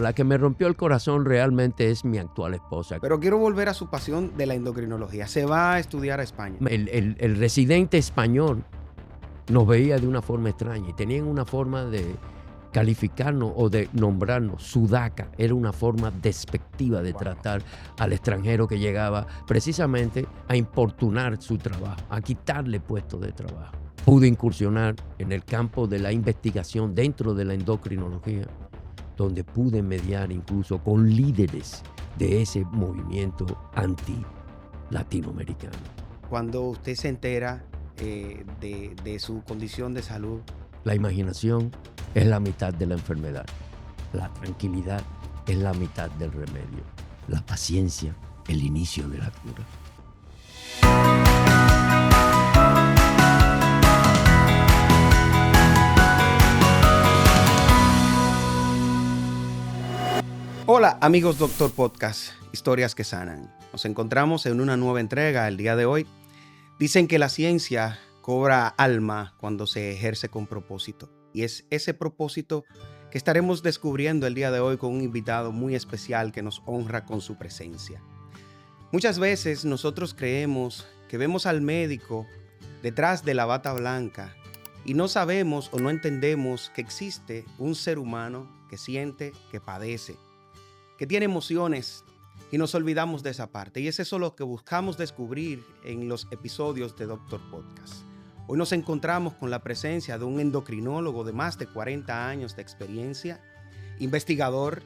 La que me rompió el corazón realmente es mi actual esposa. Pero quiero volver a su pasión de la endocrinología. Se va a estudiar a España. El residente español nos veía de una forma extraña y tenían una forma de calificarnos o de nombrarnos sudaca. Era una forma despectiva de tratar al extranjero que llegaba precisamente a importunar su trabajo, a quitarle puestos de trabajo. Pude incursionar en el campo de la investigación dentro de la endocrinología, donde pude mediar incluso con líderes de ese movimiento anti-latinoamericano. Cuando usted se entera de su condición de salud. La imaginación es la mitad de la enfermedad. La tranquilidad es la mitad del remedio. La paciencia, el inicio de la cura. Hola amigos Doctor Podcast, historias que sanan. Nos encontramos en una nueva entrega el día de hoy. Dicen que la ciencia cobra alma cuando se ejerce con propósito. Y es ese propósito que estaremos descubriendo el día de hoy con un invitado muy especial que nos honra con su presencia. Muchas veces nosotros creemos que vemos al médico detrás de la bata blanca y no sabemos o no entendemos que existe un ser humano que siente, que padece, que tiene emociones, y nos olvidamos de esa parte. Y es eso lo que buscamos descubrir en los episodios de Doctor Podcast. Hoy nos encontramos con la presencia de un endocrinólogo de más de 40 años de experiencia, investigador,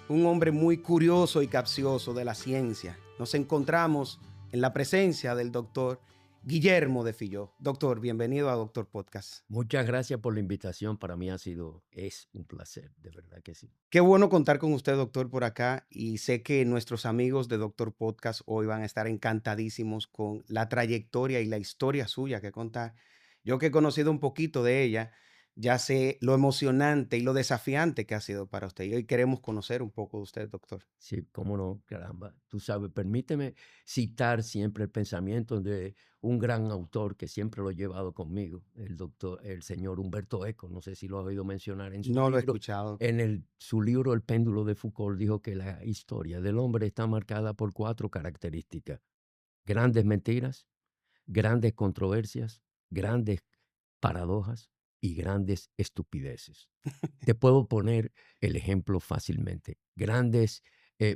un hombre muy curioso y capcioso de la ciencia. Nos encontramos en la presencia del doctor Guillermo de Filló. Doctor, bienvenido a Doctor Podcast. Muchas gracias por la invitación. Para mí es un placer, de verdad que sí. Qué bueno contar con usted, doctor, por acá. Y sé que nuestros amigos de Doctor Podcast hoy van a estar encantadísimos con la trayectoria y la historia suya que contar. Yo que he conocido un poquito de ella, ya sé lo emocionante y lo desafiante que ha sido para usted. Y hoy queremos conocer un poco de usted, doctor. Sí, cómo no, caramba. Tú sabes, permíteme citar siempre el pensamiento de un gran autor que siempre lo he llevado conmigo, el señor Humberto Eco. No sé si lo ha oído mencionar en su No lo he libro. escuchado. Su libro El péndulo de Foucault dijo que la historia del hombre está marcada por 4 características: grandes mentiras, grandes controversias, grandes paradojas y grandes estupideces. Te puedo poner el ejemplo fácilmente. Grandes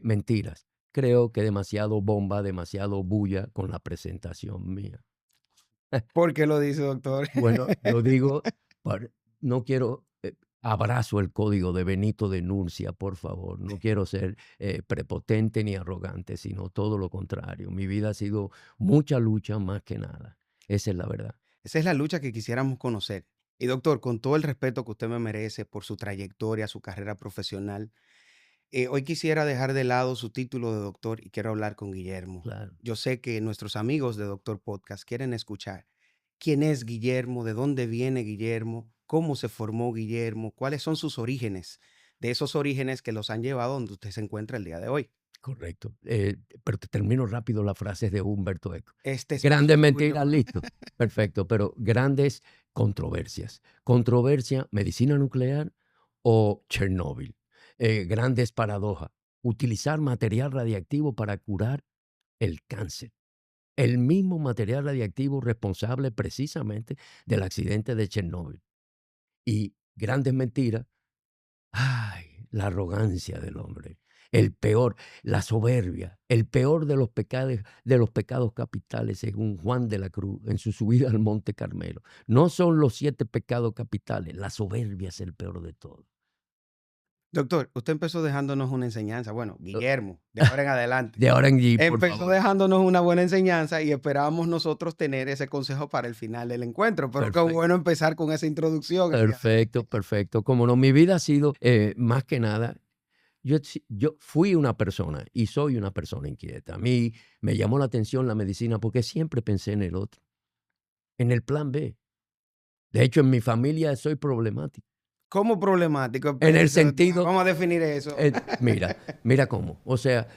mentiras. Creo que demasiado bomba, demasiado bulla con la presentación mía. ¿Por qué lo dice, doctor? Bueno, lo digo, no quiero, abrazo el código de Benito de Nursia, por favor. No quiero ser prepotente ni arrogante, sino todo lo contrario. Mi vida ha sido mucha lucha más que nada. Esa es la verdad. Esa es la lucha que quisiéramos conocer. Y doctor, con todo el respeto que usted me merece por su trayectoria, su carrera profesional, hoy quisiera dejar de lado su título de doctor y quiero hablar con Guillermo. Claro. Yo sé que nuestros amigos de Doctor Podcast quieren escuchar quién es Guillermo, de dónde viene Guillermo, cómo se formó Guillermo, cuáles son sus orígenes, de esos orígenes que los han llevado donde usted se encuentra el día de hoy. Correcto. Pero te termino rápido las frases de Humberto Eco. Este espacio Grandes es mentiras, tuyo. listo. Perfecto, pero grandes controversias. Controversia, medicina nuclear o Chernóbil. Grandes paradojas. Utilizar material radiactivo para curar el cáncer. El mismo material radiactivo responsable precisamente del accidente de Chernóbil. Y grandes mentiras. Ay, la arrogancia del hombre, el peor, la soberbia, el peor de los pecados capitales, según Juan de la Cruz en su subida al Monte Carmelo. No son los 7 pecados capitales, la soberbia es el peor de todos. Doctor, usted empezó dejándonos una enseñanza. Bueno, Guillermo, de ahora en adelante. De ahora en allí, por Empezó favor. dejándonos una buena enseñanza y esperábamos nosotros tener ese consejo para el final del encuentro. Pero qué Perfecto. bueno empezar con esa introducción. Perfecto, perfecto. Como no, mi vida ha sido más que nada, yo fui una persona y soy una persona inquieta. A mí me llamó la atención la medicina porque siempre pensé en el otro, en el plan B. De hecho, en mi familia soy problemático. ¿Cómo problemático? En el Espérese, doctor, sentido, vamos a definir eso. mira cómo. O sea,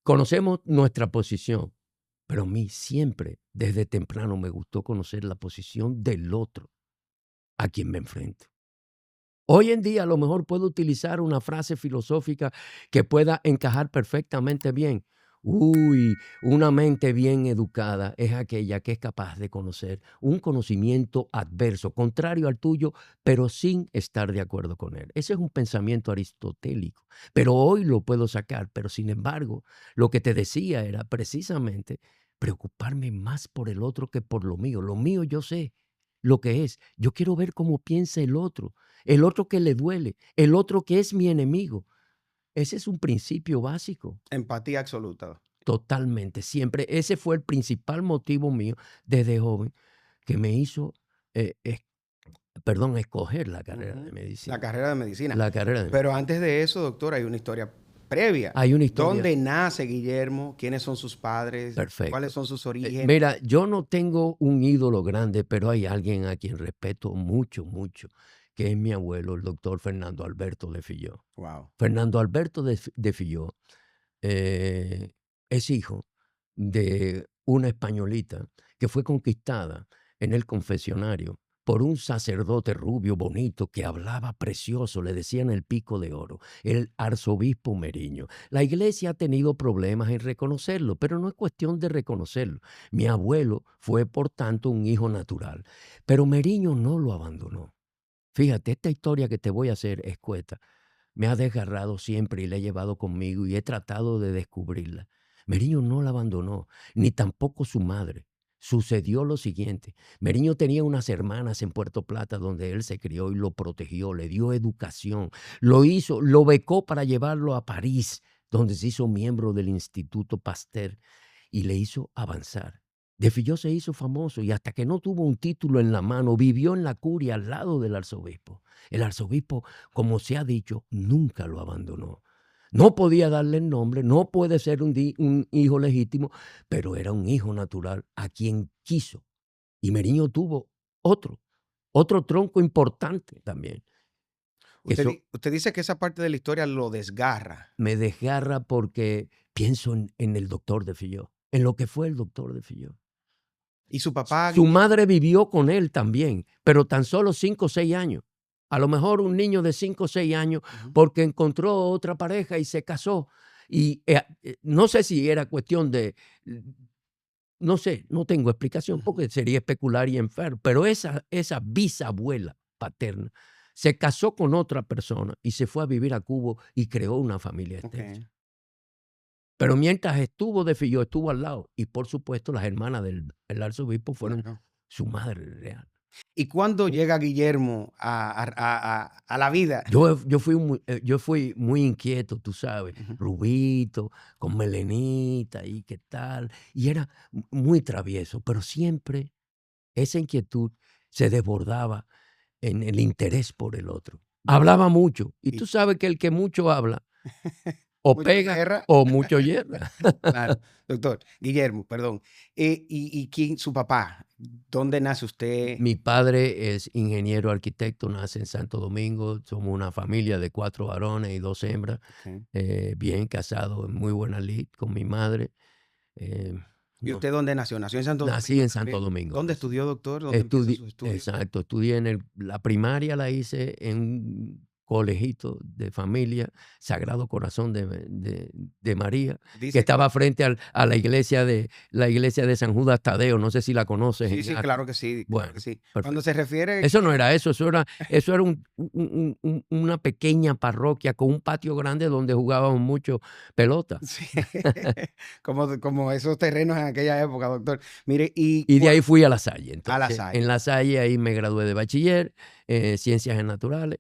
conocemos nuestra posición, pero a mí siempre, desde temprano, me gustó conocer la posición del otro a quien me enfrento. Hoy en día a lo mejor puedo utilizar una frase filosófica que pueda encajar perfectamente bien. Uy, una mente bien educada es aquella que es capaz de conocer un conocimiento adverso, contrario al tuyo, pero sin estar de acuerdo con él. Ese es un pensamiento aristotélico, pero hoy lo puedo sacar. Pero sin embargo, lo que te decía era precisamente preocuparme más por el otro que por lo mío. Lo mío yo sé lo que es. Yo quiero ver cómo piensa el otro que le duele, el otro que es mi enemigo. Ese es un principio básico, Empatía absoluta. totalmente, siempre. Ese fue el principal motivo mío desde joven que me hizo, escoger la carrera de Ujú. La medicina. carrera de medicina. La carrera de Pero antes de eso, doctor, hay una historia previa. Hay una historia ¿Dónde nace Guillermo? ¿Quiénes son sus padres? ¿Cuáles perfecto. son sus orígenes? Mira, yo no tengo un ídolo grande, pero hay alguien a quien respeto mucho, mucho, que es mi abuelo, el doctor Fernando Alberto de Filló. Wow. Fernando Alberto de Filló eh, es hijo de una españolita que fue conquistada en el confesionario por un sacerdote rubio bonito que hablaba precioso, le decían el pico de oro, el arzobispo Meriño. La iglesia ha tenido problemas en reconocerlo, pero no es cuestión de reconocerlo. Mi abuelo fue, por tanto, un hijo natural, pero Meriño no lo abandonó. Fíjate, esta historia que te voy a hacer, escueta, me ha desgarrado siempre y la he llevado conmigo y he tratado de descubrirla. Meriño no la abandonó, ni tampoco su madre. Sucedió lo siguiente. Meriño tenía unas hermanas en Puerto Plata donde él se crió y lo protegió, le dio educación, lo becó para llevarlo a París, donde se hizo miembro del Instituto Pasteur y le hizo avanzar. De Filló se hizo famoso y hasta que no tuvo un título en la mano, vivió en la curia al lado del arzobispo. El arzobispo, como se ha dicho, nunca lo abandonó. No podía darle el nombre, no puede ser un hijo legítimo, pero era un hijo natural a quien quiso. Y Meriño tuvo otro, otro tronco importante también. Eso Usted dice que esa parte de la historia lo desgarra. me desgarra porque pienso en el doctor de Filló, en lo que fue el doctor de Filló. ¿Y su papá, Su Guillermo? madre vivió con él también, pero tan solo 5 o 6 años. A lo mejor un niño de 5 o 6 años, Ujú. porque encontró otra pareja y se casó. Y, no sé si era cuestión de, no sé, no tengo explicación, Ujú. porque sería especular y enfermo, pero esa bisabuela paterna se casó con otra persona y se fue a vivir a Cuba y creó una familia extensa. Ok, Pero mientras estuvo de Filló, estuvo al lado. Y por supuesto, las hermanas del arzobispo fueron claro. su madre real. ¿Y cuándo Uh, llega Guillermo a la vida? yo fui muy inquieto, tú sabes, Ujú. rubito, con melenita y qué tal. Y era muy travieso, pero siempre esa inquietud se desbordaba en el interés por el otro. Hablaba mucho. Y Y tú sabes que el que mucho habla o mucho pega guerra. o mucho hierra. Claro, doctor, Guillermo, perdón. ¿Y quién, su papá? ¿Dónde nace usted? Mi padre es ingeniero arquitecto, nace en Santo Domingo. Somos una familia de 4 varones y 2 hembras, Ok. bien casado, en muy buena lid con mi madre. Eh, ¿Y no, usted dónde nació? ¿Nació en Santo nací Domingo en Santo también? Domingo, ¿Dónde nací. estudió, doctor? ¿Dónde empieza sus estudios? Exacto, estudié la primaria la hice en un colegito de familia, Sagrado Corazón de María, que Dice estaba que frente a la iglesia de San Judas Tadeo, no sé si la conoces sí, en sí, Ato. claro que sí, claro que Bueno, sí. Cuando perfecto. se refiere Eso no era eso, eso era una pequeña parroquia con un patio grande donde jugábamos mucho pelota. sí, como esos terrenos en aquella época, doctor. Mire, y Y de ahí fui a La Salle. a la Entonces, en Salle. La Salle ahí me gradué de bachiller, ciencias naturales,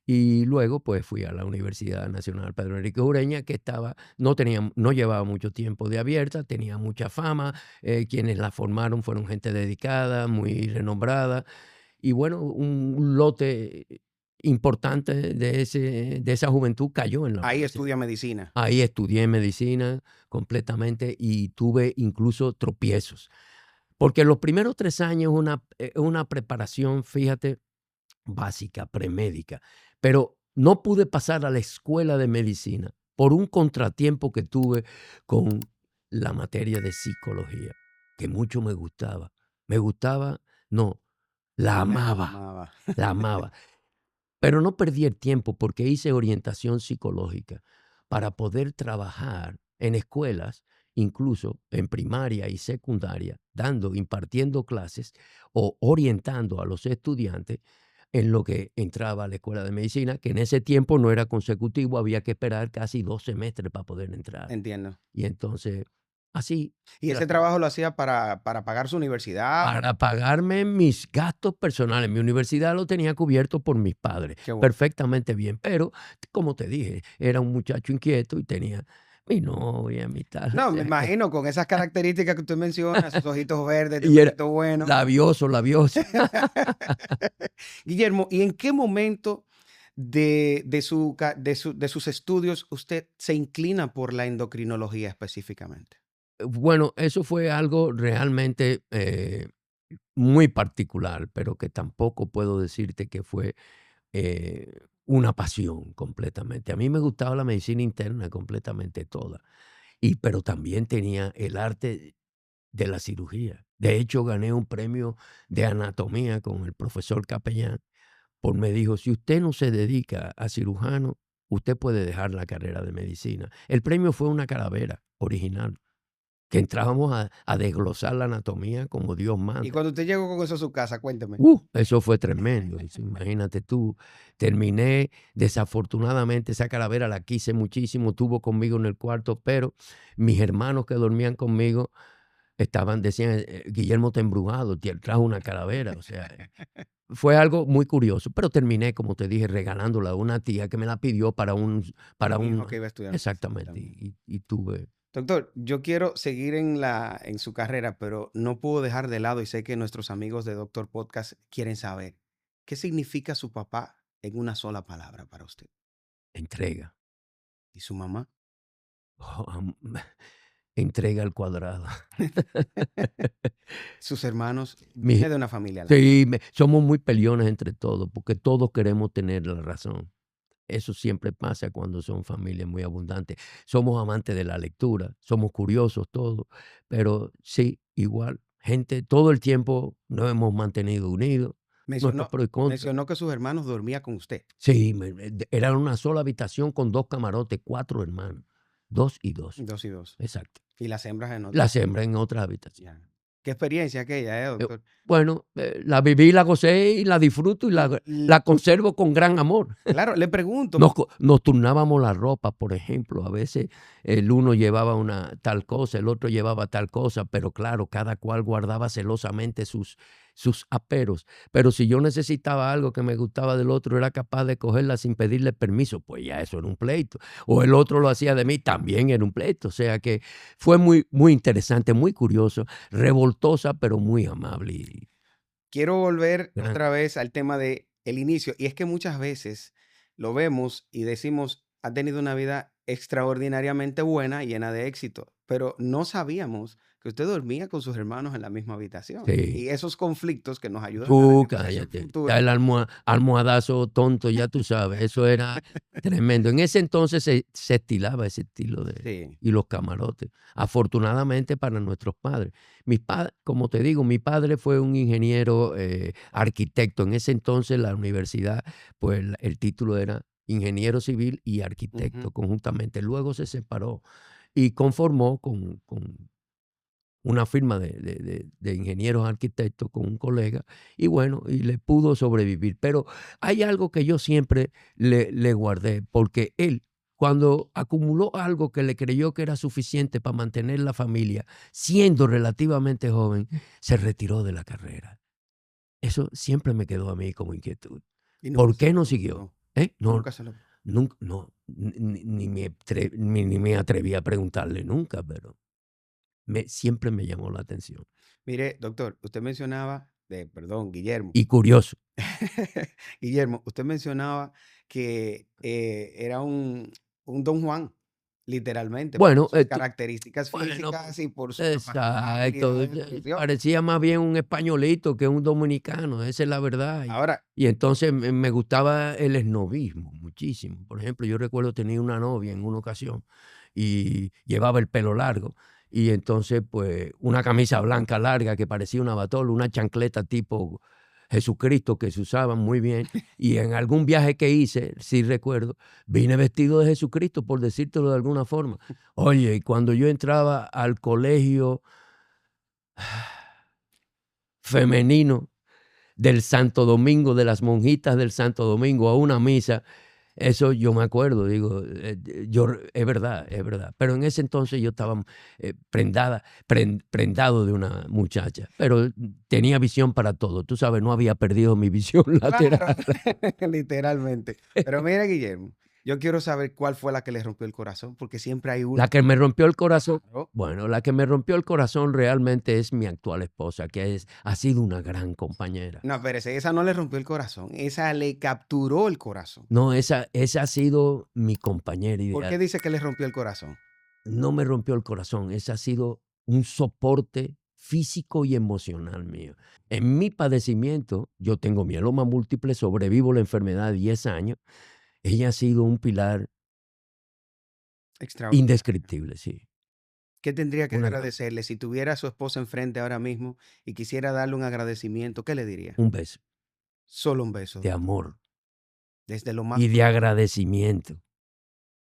y luego, pues, fui a la Universidad Nacional Pedro Enrique Ureña, que no llevaba mucho tiempo de abierta, tenía mucha fama, quienes la formaron fueron gente dedicada, muy renombrada, y bueno, un lote importante de esa juventud cayó en la Ahí universidad. estudia medicina. Ahí estudié medicina completamente y tuve incluso tropiezos. Porque los primeros 3 años una preparación, fíjate, básica, premédica, pero no pude pasar a la escuela de medicina por un contratiempo que tuve con la materia de psicología, que mucho me gustaba. Me gustaba, no, la La amaba, amaba. la amaba. Pero no perdí el tiempo porque hice orientación psicológica para poder trabajar en escuelas, incluso en primaria y secundaria, impartiendo clases o orientando a los estudiantes en lo que entraba a la escuela de medicina, que en ese tiempo no era consecutivo, había que esperar casi 2 semestres para poder entrar. Entiendo. Y entonces, así ¿Y ese trataba. trabajo lo hacía para pagar su universidad? Para pagarme mis gastos personales. Mi universidad lo tenía cubierto por mis padres, Qué bueno. perfectamente bien, pero, como te dije, era un muchacho inquieto y tenía mi novia, mi tal, o No, me sea que imagino con esas características que usted menciona, sus ojitos verdes, y era tipito bueno. labioso, labioso. Guillermo, ¿y en qué momento de sus estudios usted se inclina por la endocrinología específicamente? Bueno, eso fue algo realmente, muy particular, pero que tampoco puedo decirte que fue una pasión completamente. A mí me gustaba la medicina interna completamente toda, pero también tenía el arte de la cirugía. De hecho, gané un premio de anatomía con el profesor Capellán, me dijo, si usted no se dedica a cirujano, usted puede dejar la carrera de medicina. El premio fue una calavera original, que entrábamos a desglosar la anatomía como Dios Y manda. cuando usted llegó con eso a su casa, cuénteme. Eso fue tremendo. Imagínate tú, terminé, desafortunadamente esa calavera la quise muchísimo, estuvo conmigo en el cuarto, pero mis hermanos que dormían conmigo decían, Guillermo está embrujado, trajo una calavera, o sea, fue algo muy curioso, pero terminé, como te dije, regalándola a una tía que me la pidió para Un hijo un, que iba a estudiar medicina exactamente, también. y tuve. Doctor, yo quiero seguir en su carrera, pero no puedo dejar de lado y sé que nuestros amigos de Doctor Podcast quieren saber qué significa su papá en una sola palabra para usted. Entrega. ¿Y su mamá? Oh, entrega al cuadrado. Sus hermanos, Mi viene de una familia larga. Sí, somos muy peleones entre todos, porque todos queremos tener la razón. Eso siempre pasa cuando son familias muy abundantes. Somos amantes de la lectura, somos curiosos todos, pero sí, igual, gente, todo el tiempo nos hemos mantenido unidos, nuestros Mencionó, pros y contras. mencionó que sus hermanos dormían con usted. Sí, era una sola habitación con 2 camarotes, 4 hermanos, 2 y 2, 2 y 2. exacto. Y las hembras en otra. Las hembras en otras habitaciones. Ya. Qué experiencia aquella, Eh, doctor. bueno, la viví, la gocé y la disfruto y la conservo con gran amor. Claro, le pregunto. Nos turnábamos la ropa, por ejemplo. A veces el uno llevaba una tal cosa, el otro llevaba tal cosa, pero claro, cada cual guardaba celosamente sus aperos. Pero si yo necesitaba algo que me gustaba del otro, era capaz de cogerla sin pedirle permiso, pues ya eso era un pleito. O el otro lo hacía de mí, también era un pleito. O sea que fue muy, muy interesante, muy curioso, revoltosa, pero muy amable. Quiero volver Gran- otra vez al tema de el inicio. Y es que muchas veces lo vemos y decimos, ha tenido una vida extraordinariamente buena, llena de éxito, pero no sabíamos que usted dormía con sus hermanos en la misma habitación. Sí. Y esos conflictos que nos ayudan a Tú ver hacia el cállate, ya futuro. el almohadazo tonto, ya tú sabes, eso era tremendo. En ese entonces se estilaba ese estilo Sí. y los camarotes, afortunadamente para nuestros padres. Como te digo, mi padre fue un ingeniero, arquitecto. En ese entonces la universidad, pues el título era ingeniero civil y arquitecto Ujú. conjuntamente. Luego se separó y conformó con una firma de ingenieros arquitectos con un colega y bueno, y le pudo sobrevivir. Pero hay algo que yo siempre le guardé, porque él, cuando acumuló algo que le creyó que era suficiente para mantener la familia, siendo relativamente joven, se retiró de la carrera. Eso siempre me quedó a mí como inquietud. Y nunca ¿Por se qué lo no siguió? preguntó. No, Nunca se lo. nunca, no, ni me atreví a preguntarle nunca, pero siempre me llamó la atención. Mire, doctor, usted mencionaba, perdón, Guillermo. Y curioso. Guillermo, usted mencionaba que era un Don Juan, literalmente, por Bueno, sus características bueno, físicas y por su capacidad, exacto, habilidad de ejecución. parecía más bien un españolito que un dominicano, esa es la verdad. Ahora, Y entonces me gustaba el esnovismo muchísimo. Por ejemplo, yo recuerdo tener una novia en una ocasión y llevaba el pelo largo y entonces, pues, una camisa blanca larga que parecía una batola, una chancleta tipo Jesucristo que se usaban muy bien. Y en algún viaje que hice, sí recuerdo, vine vestido de Jesucristo, por decírtelo de alguna forma. Oye, y cuando yo entraba al colegio femenino del Santo Domingo, de las monjitas del Santo Domingo, a una misa, eso yo me acuerdo, digo, es verdad, es verdad. Pero en ese entonces yo estaba prendado de una muchacha, pero tenía visión para todo. Tú sabes, no había perdido mi visión lateral. Claro, literalmente. Pero mira, Guillermo, yo quiero saber cuál fue la que le rompió el corazón, porque siempre hay una. La que me rompió el corazón, Claro. bueno, la que me rompió el corazón realmente es mi actual esposa, que ha sido una gran compañera. No, espérese, esa no le rompió el corazón, esa le capturó el corazón. No, esa ha sido mi compañera ¿Por qué ideal. dice que le rompió el corazón? No me rompió el corazón, esa ha sido un soporte físico y emocional mío. En mi padecimiento, yo tengo mieloma múltiple, sobrevivo la enfermedad de 10 años. Ella ha sido un pilar Extraordinario. indescriptible, sí. ¿Qué tendría que Una- agradecerle? Si tuviera a su esposa enfrente ahora mismo y quisiera darle un agradecimiento, ¿qué le diría? Un beso Solo un beso, de amor desde lo más y de agradecimiento.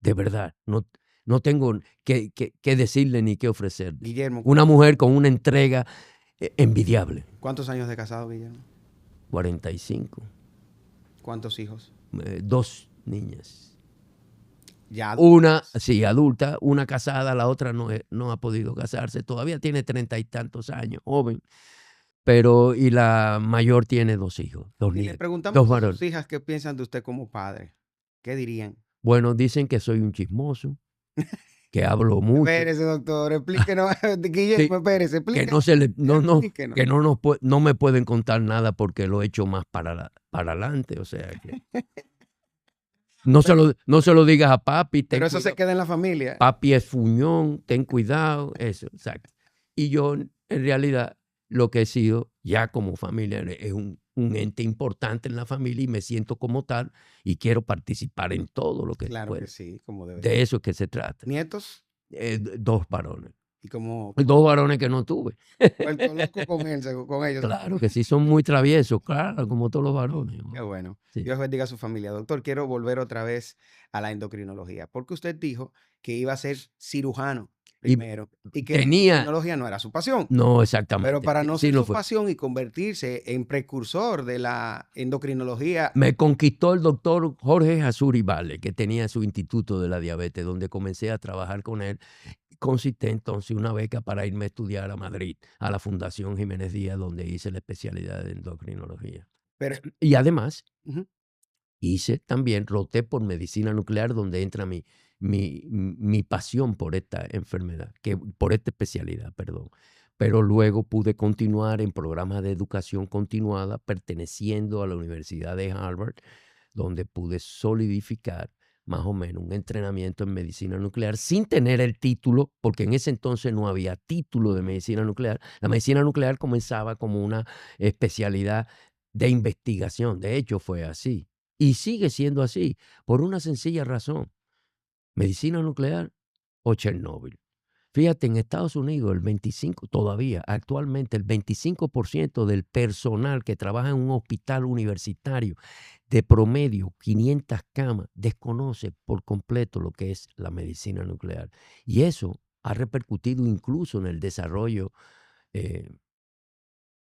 De verdad, no tengo que decirle ni qué ofrecerle. Guillermo, Una mujer con una entrega envidiable. ¿cuántos años de casado, Guillermo? 45, ¿Cuántos hijos? 2 niñas. Ya. Una, sí, adulta, una casada, la otra no ha podido casarse. Todavía tiene 30 y tantos años, joven. Y la mayor tiene 2 hijos, 2 Si le nietos, preguntamos 2 a varones. sus hijas qué piensan de usted como padre, ¿qué dirían? Bueno, dicen que soy un chismoso, que hablo mucho. Espérese, doctor, explíquenos. Sí, Guillermo, espérese, que explíquenos. no se le, Explíquenos. que no me pueden contar nada porque lo he hecho más para adelante. O sea que no se lo digas a papi. Pero eso se Cuidado. queda en la familia. Papi es fuñón, ten cuidado, eso, exacto. Y yo, en realidad, lo que he sido ya como familia es un ente importante en la familia y me siento como tal y quiero participar en todo lo que Claro pueda. que sí, como debe De ser. eso es que se trata. ¿Nietos? 2 varones. Y como 2 varones que no tuve. vuelto loco con él, con ellos. Claro que sí, son muy traviesos, claro, como todos los varones. Qué bueno. Sí. Dios bendiga a su familia. Doctor, quiero volver otra vez a la endocrinología, porque usted dijo que iba a ser cirujano Y primero y que la tenía, endocrinología no era su pasión. no exactamente, Pero para no sí ser lo su fue. pasión y convertirse en precursor de la endocrinología, Me conquistó el doctor Jorge Jasuri Vale, que tenía su Instituto de la Diabetes, donde comencé a trabajar con él. Consiste entonces una beca para irme a estudiar a Madrid, a la Fundación Jiménez Díaz, donde hice la especialidad de endocrinología. pero Y además, ujú, roté por medicina nuclear, donde entra mi pasión por esta enfermedad, por esta especialidad, perdón. Pero luego pude continuar en programas de educación continuada perteneciendo a la Universidad de Harvard, donde pude solidificar más o menos un entrenamiento en medicina nuclear sin tener el título, porque en ese entonces no había título de medicina nuclear. La medicina nuclear comenzaba como una especialidad de investigación. De hecho, fue así. Y sigue siendo así, por una sencilla razón. Medicina nuclear o Chernóbil. Fíjate, en Estados Unidos el 25, todavía, actualmente el 25% del personal que trabaja en un hospital universitario de promedio 500 camas desconoce por completo lo que es la medicina nuclear. Y eso ha repercutido incluso en el desarrollo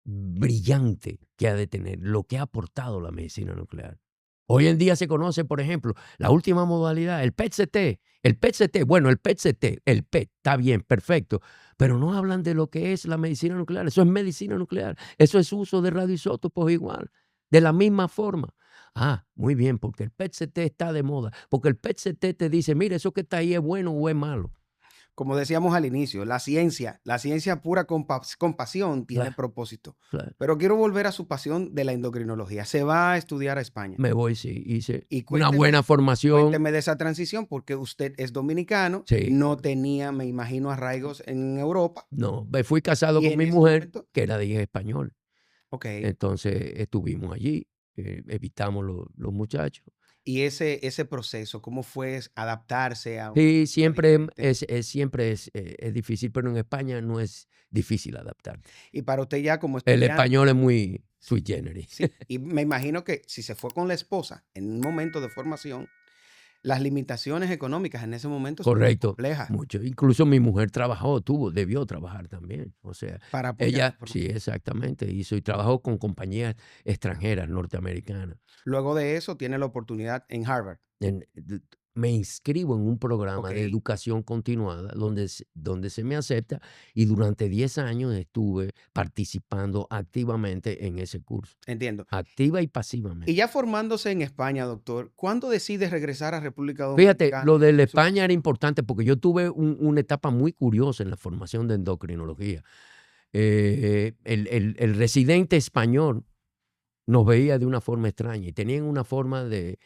brillante que ha de tener, lo que ha aportado la medicina nuclear. Hoy en día se conoce, por ejemplo, la última modalidad, el PET-CT. El PET-CT, bueno, el PET-CT, el PET, está bien, perfecto, pero no hablan de lo que es la medicina nuclear. Eso es medicina nuclear, eso es uso de radioisótopos igual, de la misma forma. Ah, muy bien, porque el PET-CT está de moda, porque el PET-CT te dice, mire, eso que está ahí es bueno o es malo. como decíamos al inicio, la ciencia pura con pasión tiene Claro, propósito. claro. Pero quiero volver a su pasión de la endocrinología. Se va a estudiar a España. Me voy, sí, hice Y una buena formación. cuénteme de esa transición, porque usted es dominicano, Sí. no tenía, me imagino, arraigos en Europa. No, me fui casado Y con en mi ese mujer, momento, que era de origen español. ok. Entonces estuvimos allí, evitamos los muchachos. Y ese proceso, ¿cómo fue adaptarse a un Sí, siempre diferente? siempre es difícil, pero en España no es difícil adaptar. Y para usted ya como El estudiante, español es muy sui generis. Sí, y me imagino que si se fue con la esposa en un momento de formación, las limitaciones económicas en ese momento son Correcto, complejas mucho. Incluso mi mujer debió trabajar también. O sea, para apoyar la ella, sí, formación. exactamente, hizo y trabajó con compañías extranjeras, norteamericanas. Luego de eso, tiene la oportunidad en Harvard. Me inscribo en un programa Ok, de educación continuada donde se me acepta y durante 10 años estuve participando activamente en ese curso, entiendo. activa y Y pasivamente. ya formándose en España, doctor, ¿cuándo decide regresar a República Fíjate, Dominicana lo de la a su España era pasión? importante porque yo tuve una etapa muy curiosa en la formación de endocrinología. El residente español nos veía de una forma extraña y tenían una forma de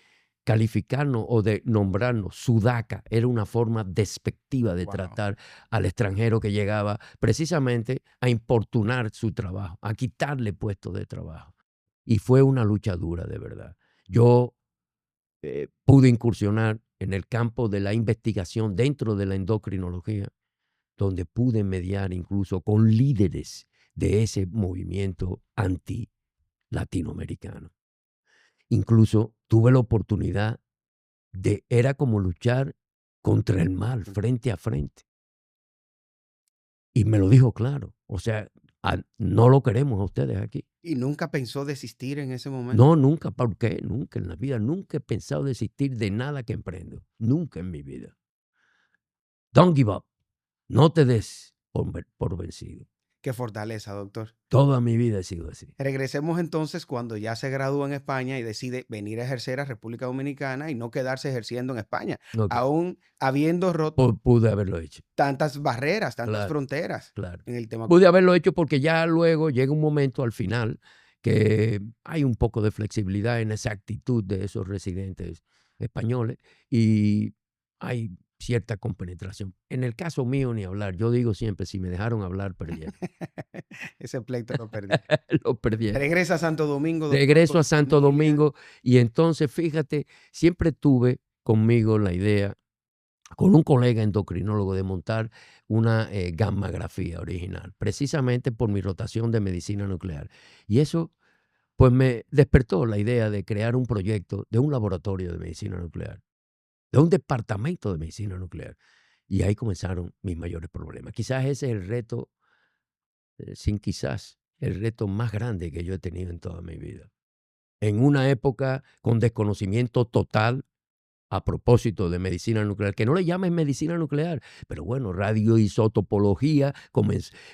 calificarnos o de nombrarnos sudaca. Era una forma despectiva de Wow, tratar al extranjero que llegaba precisamente a importunar su trabajo, a quitarle puestos de trabajo. Y fue una lucha dura, de verdad. Yo pude incursionar en el campo de la investigación dentro de la endocrinología, donde pude mediar incluso con líderes de ese movimiento anti-latinoamericano. Incluso tuve la oportunidad era como luchar contra el mal frente a frente. Y me lo dijo claro. O sea, no lo queremos a ustedes aquí. ¿y nunca pensó desistir en ese momento? No, nunca. ¿Por qué? Nunca en la vida. Nunca he pensado desistir de nada que emprendo. Nunca en mi vida. Don't give up. No te des por vencido. Qué fortaleza, doctor. Toda mi vida he sido así. Regresemos entonces cuando ya se gradúa en España y decide venir a ejercer a República Dominicana y no quedarse ejerciendo en España, Ok. aún habiendo roto Pude haberlo hecho. tantas barreras, tantas Claro, fronteras claro. en el tema. Pude haberlo hecho porque ya luego llega un momento al final que hay un poco de flexibilidad en esa actitud de esos residentes españoles y hay cierta compenetración. En el caso mío, ni hablar. Yo digo siempre, si me dejaron hablar, perdieron. Ese pleito lo perdí. Lo perdieron. Regresa a Santo Domingo, doctor, Regreso con a su Santo familia. Domingo y entonces, fíjate, siempre tuve conmigo la idea con un colega endocrinólogo de montar una gammagrafía original, precisamente por mi rotación de medicina nuclear. Y eso, pues me despertó la idea de crear un proyecto de un laboratorio de medicina nuclear, de un departamento de medicina nuclear. Y ahí comenzaron mis mayores problemas. Quizás ese es el reto, sin quizás, el reto más grande que yo he tenido en toda mi vida. En una época con desconocimiento total a propósito de medicina nuclear, que no le llamen medicina nuclear, pero bueno, radioisotopología,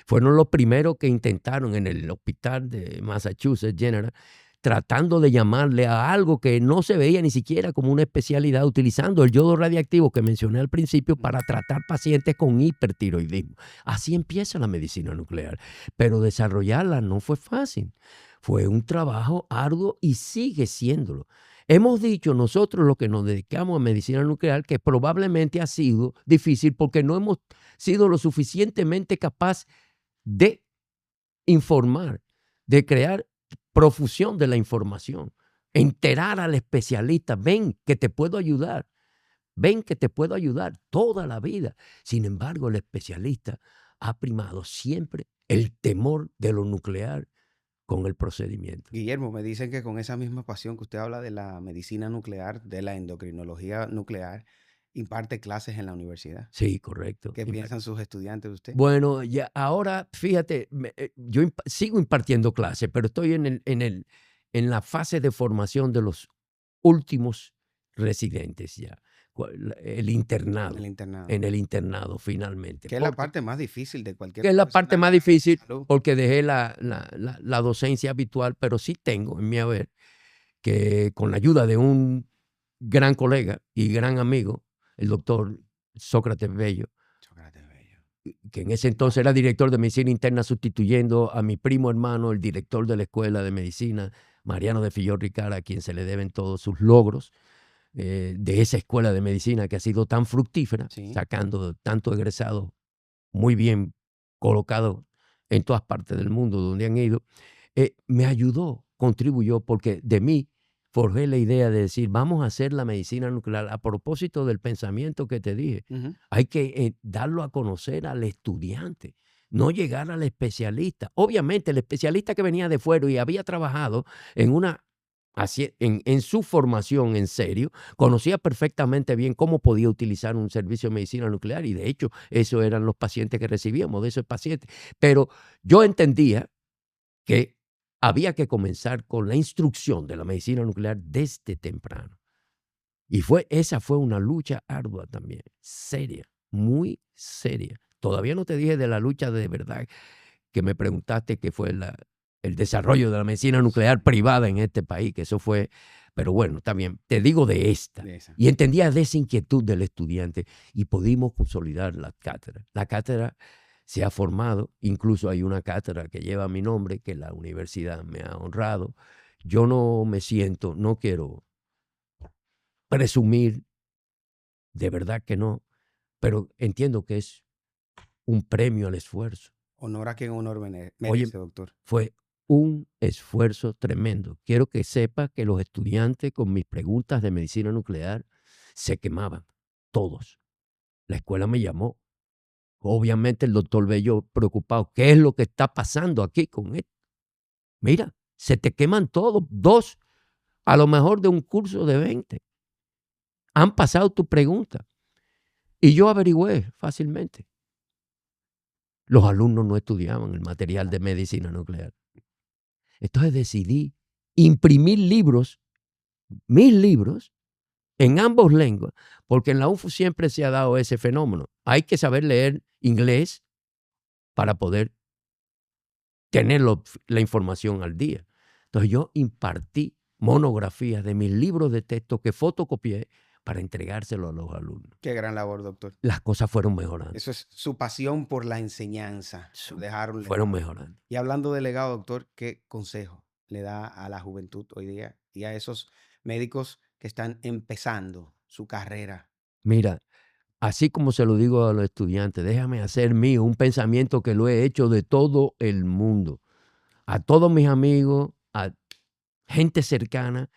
fueron los primeros que intentaron en el hospital de Massachusetts General, tratando de llamarle a algo que no se veía ni siquiera como una especialidad, utilizando el yodo radiactivo que mencioné al principio para tratar pacientes con hipertiroidismo. Así empieza la medicina nuclear, pero desarrollarla no fue fácil. Fue un trabajo arduo y sigue siéndolo. Hemos dicho nosotros los que nos dedicamos a medicina nuclear que probablemente ha sido difícil porque no hemos sido lo suficientemente capaz de informar, de crear profusión de la información, enterar al especialista, ven que te puedo ayudar, ven que te puedo ayudar toda la vida. Sin embargo, el especialista ha primado siempre el temor de lo nuclear con el procedimiento. Guillermo, me dicen que con esa misma pasión que usted habla de la medicina nuclear, de la endocrinología nuclear, imparte clases en la universidad. Sí, correcto. ¿Qué piensan sus estudiantes de usted? Bueno, ya ahora, fíjate, yo sigo impartiendo clases, pero estoy en la fase de formación de los últimos residentes ya, el El internado, internado. en el internado finalmente. Que es la parte más difícil de cualquier Que es la parte profesional más del área de difícil salud. porque dejé la docencia habitual, pero sí tengo en mi haber que con la ayuda de un gran colega y gran amigo, el doctor Sócrates Bello, Chocolate bello. que en ese entonces era director de medicina interna sustituyendo a mi primo hermano, el director de la escuela de medicina, Mariano de Fillol Ricard, a quien se le deben todos sus logros de esa escuela de medicina que ha sido tan fructífera, Sí. sacando tanto egresado muy bien colocado en todas partes del mundo donde han ido, me ayudó, contribuyó, porque de mí forjé la idea de decir, vamos a hacer la medicina nuclear a propósito del pensamiento que te dije. Ujú. Hay que darlo a conocer al estudiante. no llegar al especialista. Obviamente, el especialista que venía de fuera y había trabajado en su formación en serio, conocía perfectamente bien cómo podía utilizar un servicio de medicina nuclear y de hecho, esos eran los pacientes que recibíamos, de esos pacientes. Pero yo entendía que había que comenzar con la instrucción de la medicina nuclear desde temprano. Y esa fue una lucha ardua también, seria, muy seria. Todavía no te dije de la lucha de verdad que me preguntaste, que fue el desarrollo de la medicina nuclear privada en este país, que eso fue, pero bueno, está bien, te digo de esta. De esa. Y entendía de esa inquietud del estudiante y pudimos consolidar la cátedra. La cátedra se ha formado, incluso hay una cátedra que lleva mi nombre, que la universidad me ha honrado. Yo no me siento, no quiero presumir, de verdad que no, pero entiendo que es un premio al esfuerzo. Honor a quien honor Oye, merece, doctor. fue un esfuerzo tremendo. Quiero que sepa que los estudiantes con mis preguntas de medicina nuclear se quemaban, todos. La escuela me llamó. Obviamente el doctor Bello preocupado, ¿qué es lo que está pasando aquí con esto? Mira, se te queman todos, 2, a lo mejor de un curso de 20. Han pasado tu pregunta. Y yo averigüé fácilmente. Los alumnos no estudiaban el material de medicina nuclear. Entonces decidí imprimir libros, mis libros, en ambos lenguas, porque en la UFU siempre se ha dado ese fenómeno. Hay que saber leer inglés para poder tener la información al día. Entonces yo impartí monografías de mis libros de texto que fotocopié para entregárselo a los alumnos. Qué gran labor, doctor. Las cosas fueron mejorando. Eso es su pasión por la enseñanza, por dejar un Fueron legado. mejorando. Y hablando de legado, doctor, ¿qué consejo le da a la juventud hoy día y a esos médicos que están empezando su carrera? Mira, así como se lo digo a los estudiantes, déjame hacer mío un pensamiento que lo he hecho de todo el mundo. A todos mis amigos, a gente cercana,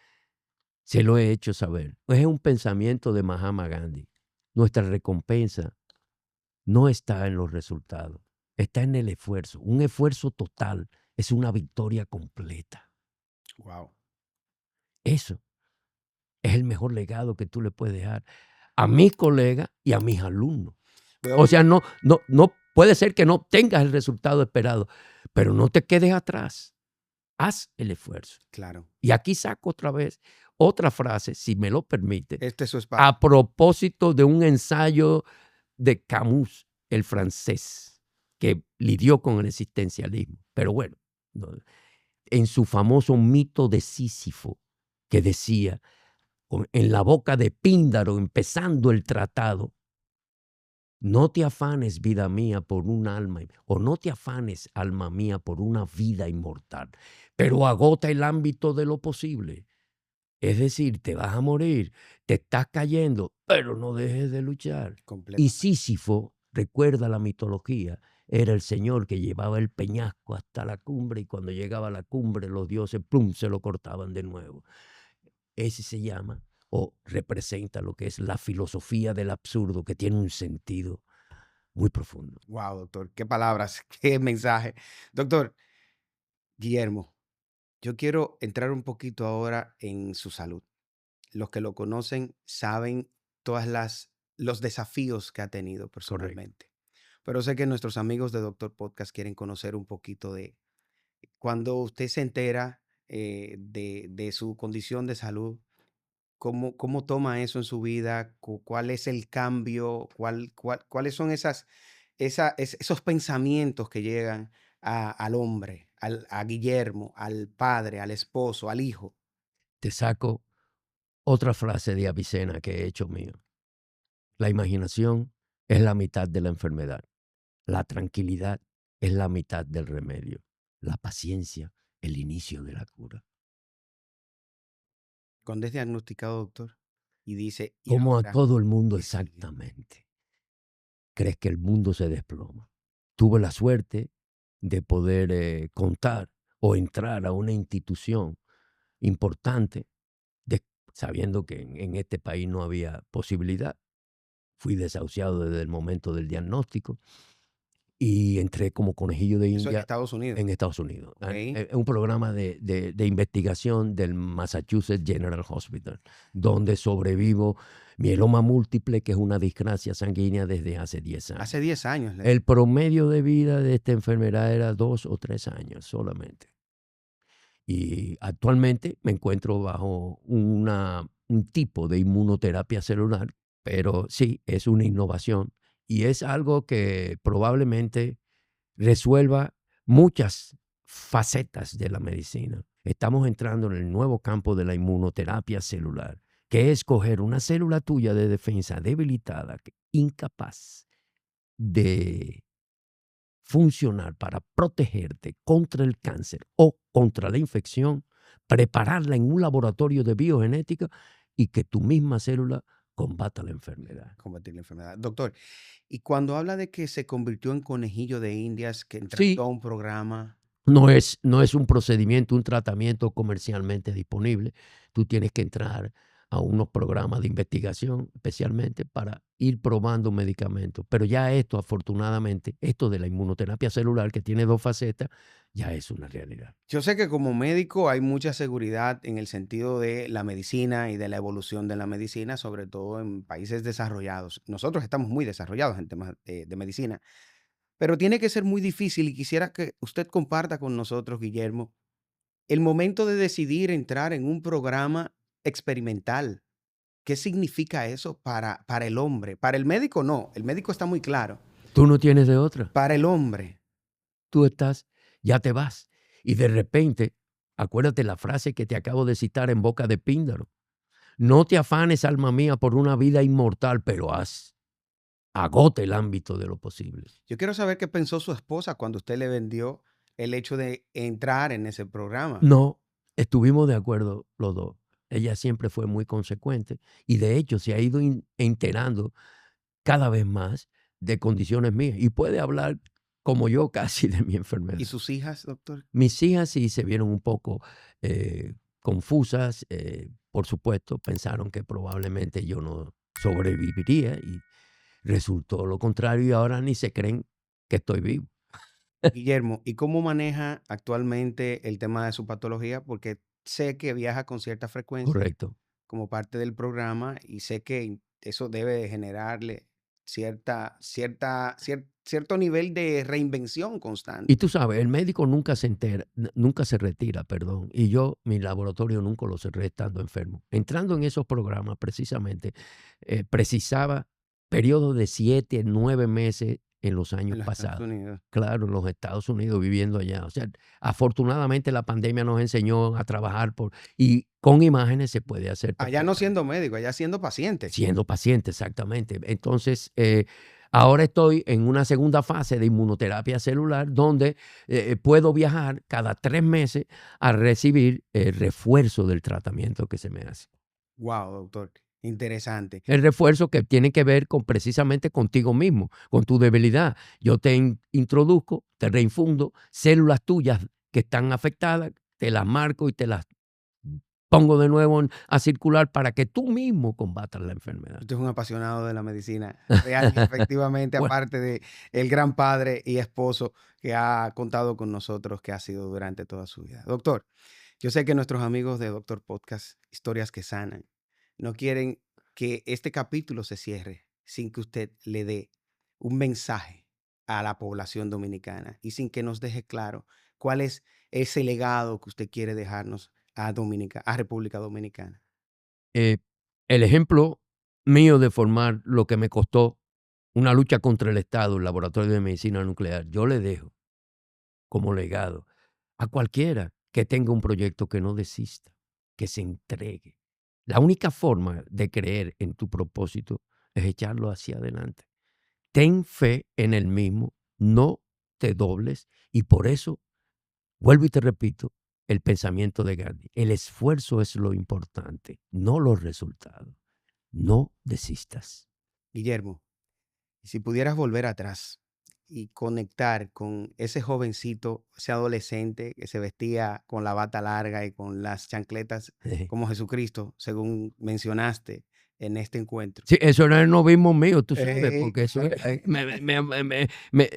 se lo he hecho saber. Es un pensamiento de Mahatma Gandhi. Nuestra recompensa no está en los resultados, está en el esfuerzo. Un esfuerzo total es una victoria completa. Wow. Eso es el mejor legado que tú le puedes dejar a mis colegas y a mis alumnos. O sea, no puede ser que no obtengas el resultado esperado, pero no te quedes atrás. Haz el esfuerzo. Claro. Y aquí saco otra vez otra frase, si me lo permite, Este es su espacio. a propósito de un ensayo de Camus, el francés, que lidió con el existencialismo. Pero bueno, en su famoso mito de Sísifo, que decía, en la boca de Píndaro, empezando el tratado, no te afanes, vida mía, por un alma, o no te afanes, alma mía, por una vida inmortal, pero agota el ámbito de lo posible. Es decir, te vas a morir, te estás cayendo, pero no dejes de luchar. Y Sísifo, recuerda la mitología, era el señor que llevaba el peñasco hasta la cumbre y cuando llegaba a la cumbre los dioses, plum, se lo cortaban de nuevo. Ese se llama o representa lo que es la filosofía del absurdo, que tiene un sentido muy profundo. Wow, doctor, qué palabras, qué mensaje. Doctor Guillermo, yo quiero entrar un poquito ahora en su salud. Los que lo conocen saben los desafíos que ha tenido personalmente. Pero sé que nuestros amigos de Doctor Podcast quieren conocer un poquito de cuando usted se entera de su condición de salud. ¿Cómo toma eso en su vida? ¿Cuál es el cambio? ¿Cuáles son esos pensamientos que llegan al hombre, a Guillermo, al padre, al esposo, al hijo? Te saco otra frase de Avicena que he hecho mío. La imaginación es la mitad de la enfermedad. La tranquilidad es la mitad del remedio. La paciencia, el inicio de la cura. Cuando es diagnosticado, doctor, y dice, ¿y Como a ahora todo el mundo qué sigue? exactamente. Crees que el mundo se desploma. Tuve la suerte de poder contar o entrar a una institución importante, sabiendo que en este país no había posibilidad. Fui desahuciado desde el momento del diagnóstico y entré como conejillo de Eso en India Estados Unidos. en Estados Unidos. Ok. Es un programa de investigación del Massachusetts General Hospital, donde sobrevivo mieloma múltiple, que es una disgracia sanguínea desde hace 10 años. Hace 10 años. El promedio de vida de esta enfermedad era 2 o 3 años solamente. Y actualmente me encuentro bajo un tipo de inmunoterapia celular, pero sí, es una innovación y es algo que probablemente resuelva muchas facetas de la medicina. Estamos entrando en el nuevo campo de la inmunoterapia celular, que es coger una célula tuya de defensa debilitada, incapaz de funcionar para protegerte contra el cáncer o contra la infección, prepararla en un laboratorio de biogenética y que tu misma célula combata la enfermedad. Combatir la enfermedad. Doctor, y cuando habla de que se convirtió en conejillo de Indias, que entrando Sí, a un programa, no es un procedimiento, un tratamiento comercialmente disponible. Tú tienes que entrar a unos programas de investigación especialmente para ir probando medicamentos. Pero ya esto, afortunadamente, esto de la inmunoterapia celular, que tiene 2 facetas, ya es una realidad. yo sé que como médico hay mucha seguridad en el sentido de la medicina y de la evolución de la medicina, sobre todo en países desarrollados. Nosotros estamos muy desarrollados en temas de medicina, pero tiene que ser muy difícil y quisiera que usted comparta con nosotros, Guillermo, el momento de decidir entrar en un programa experimental. ¿Qué significa eso para el hombre? Para el médico no, el médico está muy claro. Tú no tienes de otra. Para el hombre, Tú estás, ya te vas. Y de repente, acuérdate la frase que te acabo de citar en boca de Píndaro. No te afanes, alma mía, por una vida inmortal, pero agota el ámbito de lo posible. yo quiero saber qué pensó su esposa cuando usted le vendió el hecho de entrar en ese programa. No, estuvimos de acuerdo los dos. Ella siempre fue muy consecuente y de hecho se ha ido enterando cada vez más de condiciones mías y puede hablar como yo casi de mi ¿Y enfermedad. sus hijas, doctor? Mis hijas sí se vieron un poco confusas, por supuesto, pensaron que probablemente yo no sobreviviría y resultó lo contrario y ahora ni se creen que estoy vivo. Guillermo, ¿y cómo maneja actualmente el tema de su patología? Porque sé que viaja con cierta frecuencia Correcto. como parte del programa y sé que eso debe de generarle cierto nivel de reinvención constante. Y tú sabes, el médico nunca se entera, nunca se retira, perdón. Y yo, mi laboratorio nunca lo cerré estando enfermo. Entrando en esos programas, precisamente, precisaba periodos de 7, 9 meses en los años En los Estados pasados. Unidos. Claro, en los Estados Unidos, viviendo allá. O sea, afortunadamente la pandemia nos enseñó a trabajar y con imágenes se puede hacer Allá no perfectamente. siendo médico, allá siendo paciente. Siendo paciente, exactamente. Entonces, ahora estoy en una segunda fase de inmunoterapia celular donde puedo viajar cada 3 meses a recibir el refuerzo del tratamiento que se me hace. Wow, doctor, interesante. El refuerzo que tiene que ver con precisamente contigo mismo, con tu debilidad. Yo te introduzco, te reinfundo células tuyas que están afectadas, te las marco y te las pongo de nuevo a circular para que tú mismo combatas la enfermedad. Usted es un apasionado de la medicina real y efectivamente, Bueno, aparte de el gran padre y esposo que ha contado con nosotros, que ha sido durante toda su vida. Doctor, yo sé que nuestros amigos de Doctor Podcast, Historias que Sanan, no quieren que este capítulo se cierre sin que usted le dé un mensaje a la población dominicana y sin que nos deje claro cuál es ese legado que usted quiere dejarnos a República Dominicana. eh, el ejemplo mío de formar lo que me costó una lucha contra el Estado, el Laboratorio de Medicina Nuclear, yo le dejo como legado a cualquiera que tenga un proyecto que no desista, que se entregue. La única forma de creer en tu propósito es echarlo hacia adelante. Ten fe en el mismo, no te dobles y por eso, vuelvo y te repito, el pensamiento de Gandhi. El esfuerzo es lo importante, no los resultados. No desistas. Guillermo, y si pudieras volver atrás y conectar con ese jovencito, ese adolescente que se vestía con la bata larga y con las chancletas como Jesucristo, según mencionaste, en este encuentro. Sí, eso era el novismo mío, tú sabes, porque eso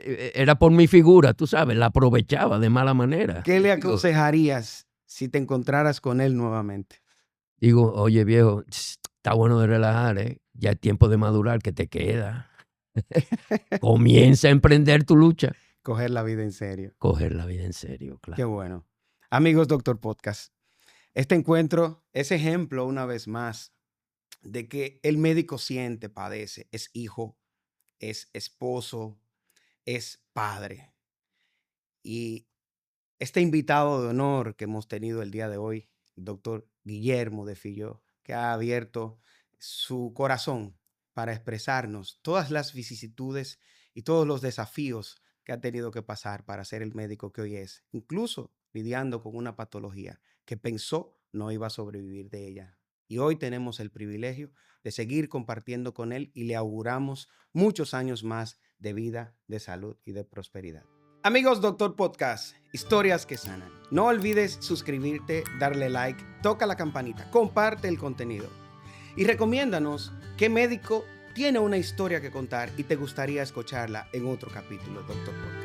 era por mi figura, tú sabes, la aprovechaba de mala manera. ¿Qué le aconsejarías si te encontraras con él nuevamente? Digo, oye viejo, está bueno de relajar, ¿eh? Ya es tiempo de madurar, que te queda. Comienza a emprender tu lucha. Coger la vida en serio. Coger la vida en serio, claro. Qué bueno. Amigos Doctor Podcast, este encuentro es ejemplo una vez más de que el médico siente, padece, es hijo, es esposo, es padre. Y este invitado de honor que hemos tenido el día de hoy, el doctor Guillermo de Filló, que ha abierto su corazón para expresarnos todas las vicisitudes y todos los desafíos que ha tenido que pasar para ser el médico que hoy es, incluso lidiando con una patología que pensó no iba a sobrevivir de ella. Y hoy tenemos el privilegio de seguir compartiendo con él y le auguramos muchos años más de vida, de salud y de prosperidad. Amigos Doctor Podcast, historias que sanan. No olvides suscribirte, darle like, toca la campanita, comparte el contenido y recomiéndanos qué médico tiene una historia que contar y te gustaría escucharla en otro capítulo, Doctor Podcast.